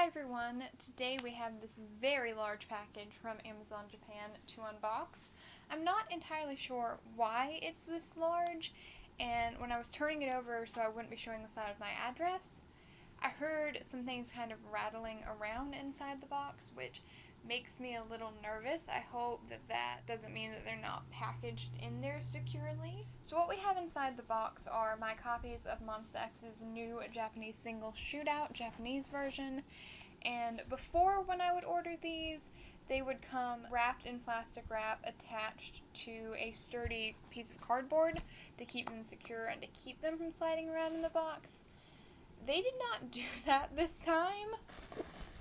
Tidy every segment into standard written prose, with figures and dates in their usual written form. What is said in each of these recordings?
Hi everyone, today we have this very large package from Amazon Japan to unbox. I'm not entirely sure why it's this large, and when I was turning it over so I wouldn't be showing the side of my address, I heard some things kind of rattling around inside the box, which makes me a little nervous. I hope that doesn't mean that they're not packaged in there securely. So what we have inside the box are my copies of Monsta X's new Japanese single Shootout Japanese version. And before, when I would order these, they would come wrapped in plastic wrap attached to a sturdy piece of cardboard to keep them secure and to keep them from sliding around in the box. They did not do that this time,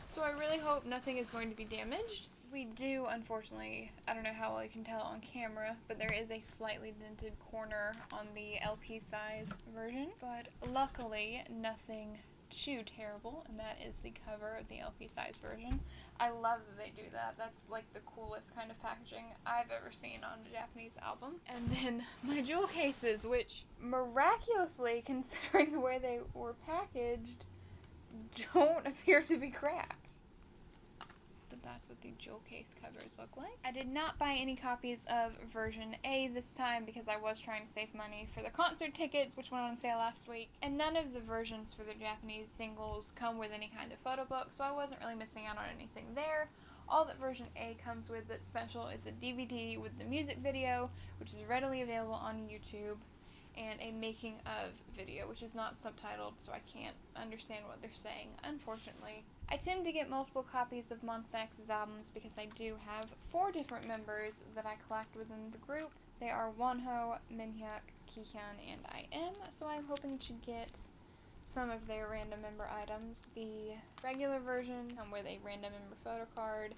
so I really hope nothing is going to be damaged. We do, unfortunately, I don't know how well you can tell on camera, but there is a slightly dented corner on the LP size version, but luckily nothing too terrible, and that is the cover of the LP size version. I love that they do that. That's like the coolest kind of packaging I've ever seen on a Japanese album. And then my jewel cases, which miraculously, considering the way they were packaged, don't appear to be cracked. But that's what the jewel case covers look like. I did not buy any copies of version A this time because I was trying to save money for the concert tickets, which went on sale last week. And none of the versions for the Japanese singles come with any kind of photo book, so I wasn't really missing out on anything there. All that version A comes with that's special is a DVD with the music video, which is readily available on YouTube, and a making of video, which is not subtitled, so I can't understand what they're saying, unfortunately. I tend to get multiple copies of Monsta X's albums because I do have 4 different members that I collect within the group. They are Wonho, Minhyuk, Kihyun, and I am, so I'm hoping to get some of their random member items. The regular version come with a random member photo card,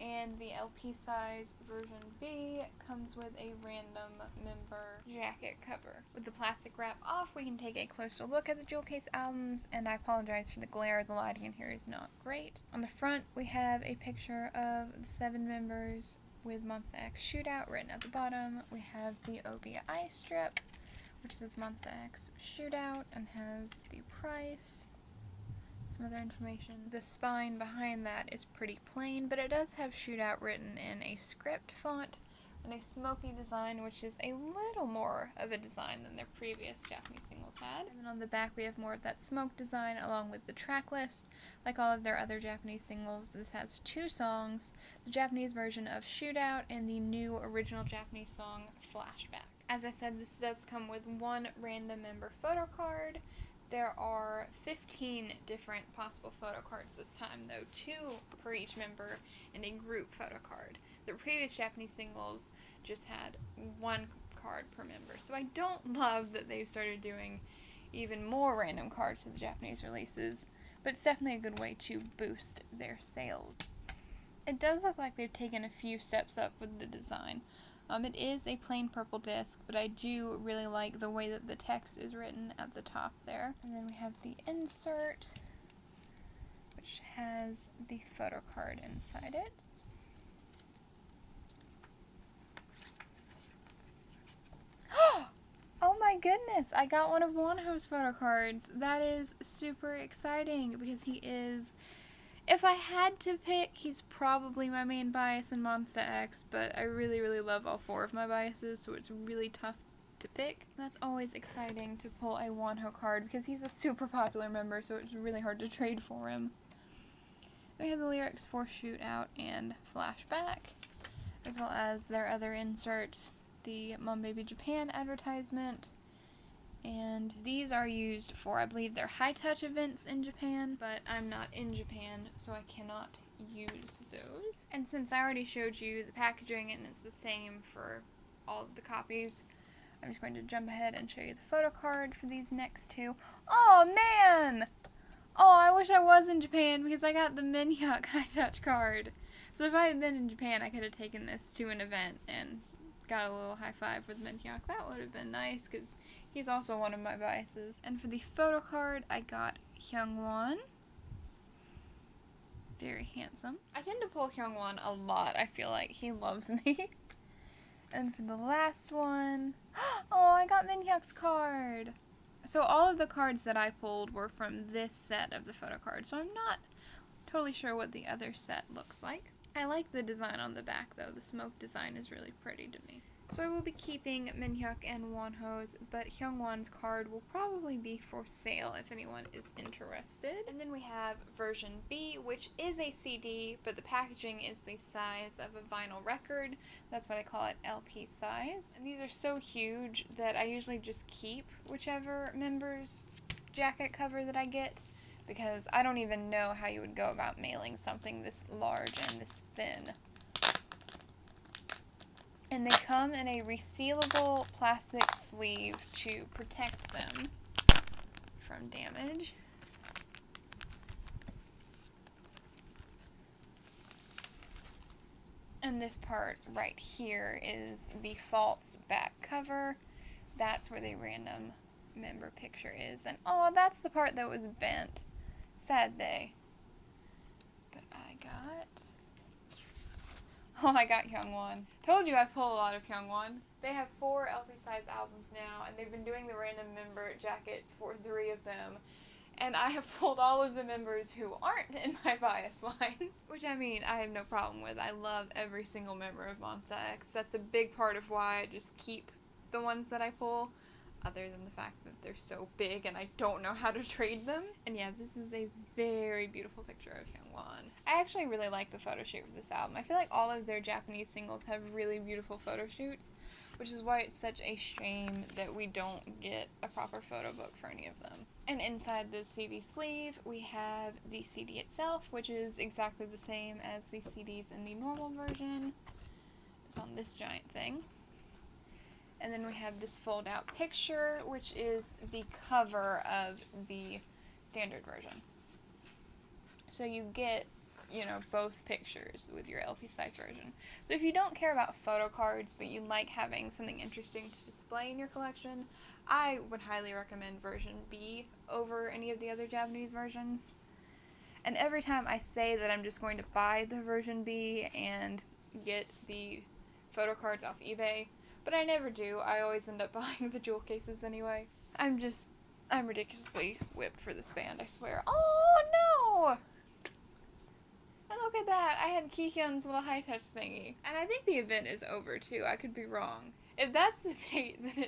and the LP size version B comes with a random member jacket cover. With the plastic wrap off, we can take a closer look at the jewel case albums, and I apologize for the glare. The lighting in here is not great. On the front, we have a picture of the 7 members with Monsta X Shootout written at the bottom. We have the OBI strip, which says Monsta X Shootout and has the price, some other information. The spine behind that is pretty plain, but it does have Shootout written in a script font and a smoky design, which is a little more of a design than their previous Japanese singles had. And then on the back we have more of that smoke design along with the track list. Like all of their other Japanese singles, this has 2 songs, the Japanese version of Shootout and the new original Japanese song Flashback. As I said, this does come with 1 random member photo card. There are 15 different possible photo cards this time, though 2 per each member and a group photo card. The previous Japanese singles just had 1 card per member, so I don't love that they've started doing even more random cards for the Japanese releases, but it's definitely a good way to boost their sales. It does look like they've taken a few steps up with the design. It is a plain purple disc, but I do really like the way that the text is written at the top there. And then we have the insert, which has the photo card inside it. Oh my goodness, I got one of Wonho's photo cards. That is super exciting because he is, if I had to pick, he's probably my main bias in Monsta X, but I really, really love all 4 of my biases, so it's really tough to pick. That's always exciting to pull a Wonho card because he's a super popular member, so it's really hard to trade for him. We have the lyrics for Shootout and Flashback, as well as their other inserts, the Mom Baby Japan advertisement, and these are used for, I believe, their high-touch events in Japan, but I'm not in Japan, so I cannot use those. And since I already showed you the packaging and it's the same for all of the copies, I'm just going to jump ahead and show you the photo card for these next 2. Oh, man! Oh, I wish I was in Japan because I got the Minhyuk high-touch card. So if I had been in Japan, I could have taken this to an event and got a little high-five with Minhyuk. That would have been nice because he's also one of my biases. And for the photo card, I got Hyungwon. Very handsome. I tend to pull Hyungwon a lot. I feel like he loves me. And for the last one, oh, I got Minhyuk's card. So all of the cards that I pulled were from this set of the photo cards. So I'm not totally sure what the other set looks like. I like the design on the back though. The smoke design is really pretty to me. So I will be keeping Minhyuk and Wonho's, but Hyungwon's card will probably be for sale if anyone is interested. And then we have version B, which is a CD, but the packaging is the size of a vinyl record. That's why they call it LP size. And these are so huge that I usually just keep whichever member's jacket cover that I get, because I don't even know how you would go about mailing something this large and this thin. And they come in a resealable plastic sleeve to protect them from damage. And this part right here is the false back cover. That's where the random member picture is. And oh, that's the part that was bent. Sad day. But I got Hyungwon. Told you I pull a lot of Hyungwon. They have 4 LP size albums now, and they've been doing the random member jackets for 3 of them. And I have pulled all of the members who aren't in my bias line. Which, I mean, I have no problem with. I love every single member of Monsta X. That's a big part of why I just keep the ones that I pull, other than the fact that they're so big and I don't know how to trade them. And yeah, this is a very beautiful picture of Hyungwon. I actually really like the photo shoot for this album. I feel like all of their Japanese singles have really beautiful photo shoots, which is why it's such a shame that we don't get a proper photo book for any of them. And inside the CD sleeve, we have the CD itself, which is exactly the same as the CDs in the normal version. It's on this giant thing. And then we have this fold-out picture, which is the cover of the standard version. So you get, you know, both pictures with your LP size version. So if you don't care about photo cards, but you like having something interesting to display in your collection, I would highly recommend version B over any of the other Japanese versions. And every time I say that I'm just going to buy the version B and get the photo cards off eBay, but I never do. I always end up buying the jewel cases anyway. I'm ridiculously whipped for this band, I swear. Oh, no! And look at that. I had Kihyun's little high-touch thingy. And I think the event is over, too. I could be wrong. If that's the date, then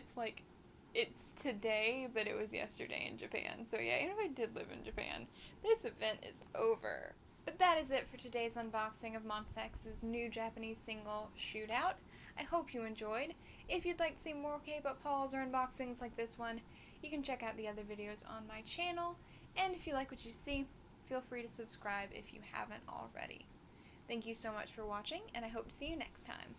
it's today, but it was yesterday in Japan. So yeah, even if I did live in Japan, this event is over. But that is it for today's unboxing of Monsta X's new Japanese single, Shootout. I hope you enjoyed. If you'd like to see more K-pop hauls or unboxings like this one, you can check out the other videos on my channel. And if you like what you see, feel free to subscribe if you haven't already. Thank you so much for watching, and I hope to see you next time.